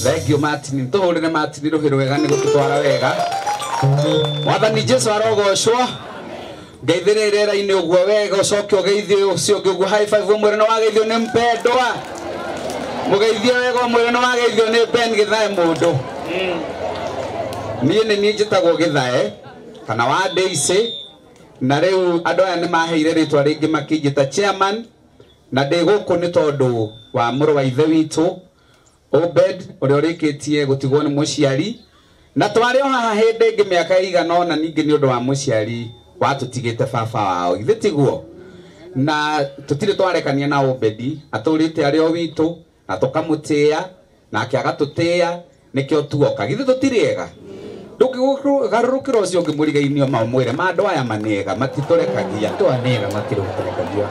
Thengio Martin tuhurire Martin ruhiro wega ni gututwara wega Mwathani Jesu arogocwo ngeithirire raini uguo wega ucoke ugeithio ucio uguo high five umwire no wageithio ni mpendwa mugeithio wega umwire no wageithio ni Ben Githae mundu ni njitagwo Githae kana wa Daisy na riu andu aya ni maheire ritwa ringi makinjita chairman na ndi guku ni tondu wa muru wa ithe witu Obed uria urikitie gutigwo ni muciari na twari o haha hindi ingi miaka igana na ningi ni undu wa muciari watutigite baba wao ithe tiguo na tutire twarekania na Obedi aturite ari o witu na tukamutia na akiaga tutia nikio tuoka githe tutiriega garurukira ucio ngimurigainio maumwire mandu aya manega matiturekagia twanega matirutekagia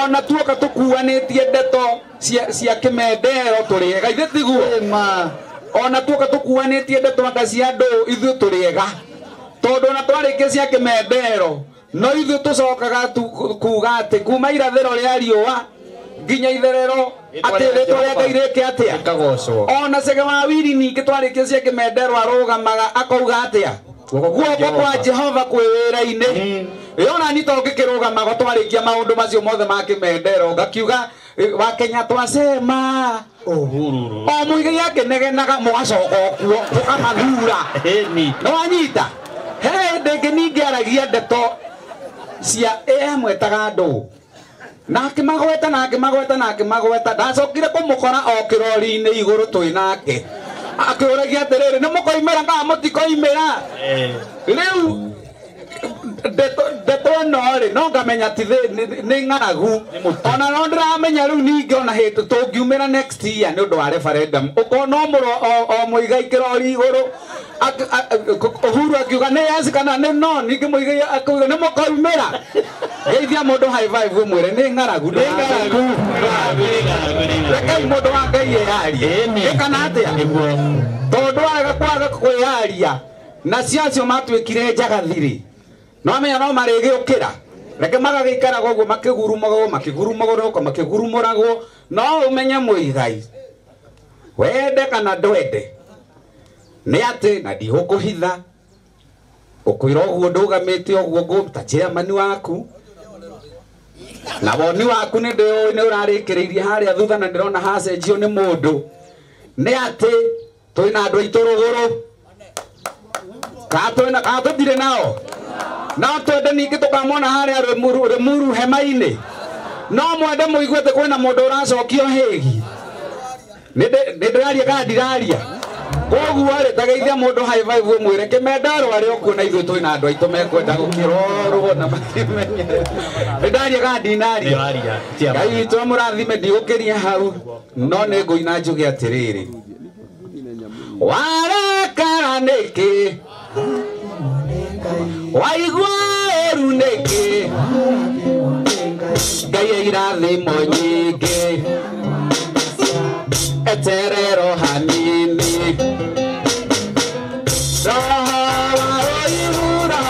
ona tuoka tukuanitie ndeto cia kimendero turiega ithe tiguo ona tuoka tukuanitie ndeto anga cia andu ithu turiega tondu ona twarikia cia kimendero no ithu tucokaga kuga ati kuma irathiro ria riua nginya itherero ati ritwa ria Ngai riki atia ikagocwo ona cege wa wiri ningi twarikia cia kimendero arugamaga akauga atia guoko kwa Jehova kwi wira-ini yona ni to ngikirugamaga twarikia maundu macio mothe ma kimendero ngakiuga wa Kenya twasema uhururu o muigai akenegenaga mugacoka okuo tukamathura no anyita he ndingi ningiaragia ndeto cia mwetaga andu na akimagweta ndacokire kumukora o kirori-ini iguru twinake akiuragia atiriri ni mukoimira kana mutikoimira riu ndeto no ri no ngamenya ti ni ng'aragu ona no ndiramenya riu ningi ona hitu tungiumira next year ni undu wa referendum ukona muro o muigai kirori iguru Uhuru akiuga ne yes kana ne no ningi muigai akuga ni mukoimira geithia mundu high five umwire ni ng'aragu rekai mundu wa Ngai eyarie kana atia tondu kwaga kwiyaria na ciacio matwikire njagathiri no amenya no marigiukira reke magagikaraga uguo makigurumagwo no umenye muigai wende kana ndwende ni ati na ndigukuhitha ukwira uguo ndugamite uguo nguta chairman waku na woni waku ni urarikiriirie haria thutha na ndirona hacenjio ni mundu ni ati twina andu aitu ruguru ka tutire nao na twende ningi tukamona haria Remuru hema-ini no mwende muiguite kwina mundu uracokio higi ni ndiraria kana ndiraria koguo ri tageithia mundu high five umwire kimendero ari okuona ithu twina andu aitu mekwenda gukirorwo na matimenye ndaria kana ndinaria Ngai witu amurathime ndigukiria hau no ni nguina njuge atiriri warakara niki waigua oru niki Ngai irathimo nyingi eterero hanini roho wa oyura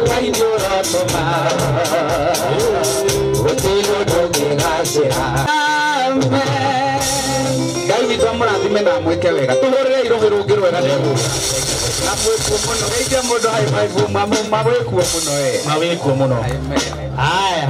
kainura toma utilo dogegashira amen Ngai witu amurathime na mwike wega tuhurire irohi rungi rwega ndegu na mwikuo muno geithia mundu high five mawikuo muno mawikuo muno amen aya